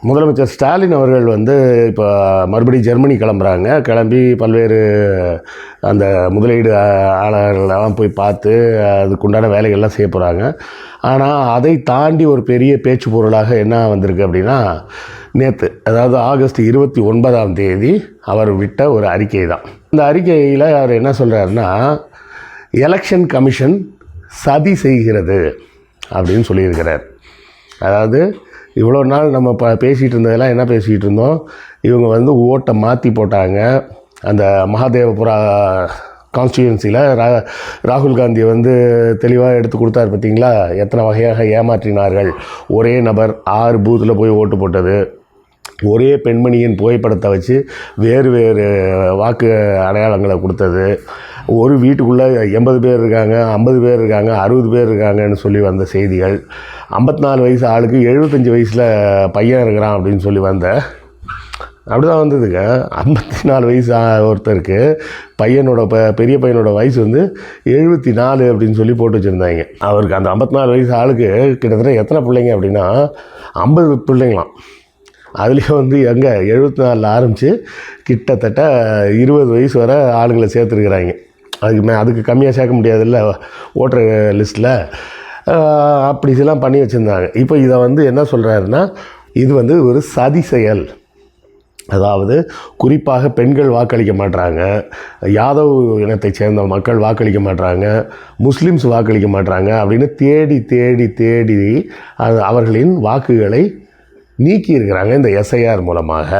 முதலமைச்சர் ஸ்டாலின் அவர்கள் வந்து இப்போ மறுபடியும் ஜெர்மனி கிளம்பி பல்வேறு அந்த முதலீடு ஆளர்களெல்லாம் போய் பார்த்து அதுக்குண்டான வேலைகள்லாம் செய்ய போகிறாங்க. ஆனால் அதை தாண்டி ஒரு பெரிய பேச்சு பொருளாக என்ன வந்திருக்கு அப்படின்னா, நேற்று அதாவது ஆகஸ்ட் 29ஆம் தேதி அவர் விட்ட ஒரு அறிக்கை தான். இந்த அறிக்கையில் அவர் என்ன சொல்கிறாருன்னா, எலெக்ஷன் கமிஷன் சதி செய்கிறது அப்படின்னு சொல்லியிருக்கிறார். அதாவது இவ்வளோ நாள் நம்ம பேசிகிட்டு இருந்ததெல்லாம் என்ன பேசிகிட்டு இருந்தோம், இவங்க வந்து ஓட்டை மாற்றி போட்டாங்க. அந்த மகாதேவபுரா கான்ஸ்டியூன்சியில் ராகுல் காந்தியை வந்து தெளிவாக எடுத்து கொடுத்தாரு பார்த்தீங்களா, எத்தனை வகையாக ஏமாற்றினார்கள். ஒரே நபர் 6 பூத்தில் போய் ஓட்டு போட்டது, ஒரே பெண்மணியின் புகைப்படத்தை வச்சு வேறு வேறு வாக்கு அடையாளங்களை கொடுத்தது, ஒரு வீட்டுக்குள்ளே 80 பேர் இருக்காங்க, 50 பேர் இருக்காங்க, 60 பேர் இருக்காங்கன்னு சொல்லி வந்த செய்திகள், 54 வயசு ஆளுக்கு 75 வயசில் பையன் இருக்கிறான் அப்படின்னு சொல்லி அப்படி தான் வந்ததுங்க. 54 வயசு ஒருத்தருக்கு பெரிய பையனோட வயசு வந்து 74 அப்படின்னு சொல்லி போட்டு வச்சுருந்தாங்க. அவருக்கு அந்த 54 வயசு ஆளுக்கு கிட்டத்தட்ட எத்தனை பிள்ளைங்க அப்படின்னா 50 பிள்ளைங்களாம். அதுலேயும் வந்து 74 ஆரம்பித்து கிட்டத்தட்ட 20 வயசு வரை ஆளுங்களை சேர்த்துருக்குறாங்க. அதுக்கு கம்மியாக சேர்க்க முடியாதுல்ல ஓட்டர் லிஸ்ட்டில். அப்படிலாம் பண்ணி வச்சுருந்தாங்க. இப்போ இதை வந்து என்ன சொல்கிறாருன்னா, இது வந்து ஒரு சதி செயல். அதாவது குறிப்பாக பெண்கள் வாக்களிக்க மாட்டாங்க, யாதவ் இனத்தை சேர்ந்த மக்கள் வாக்களிக்க மாட்டாங்க, முஸ்லீம்ஸ் வாக்களிக்க மாட்டாங்க அப்படின்னு தேடி தேடி தேடி அவர்களின் வாக்குகளை நீக்கி இருக்கிறாங்க இந்த எஸ்ஐஆர் மூலமாக.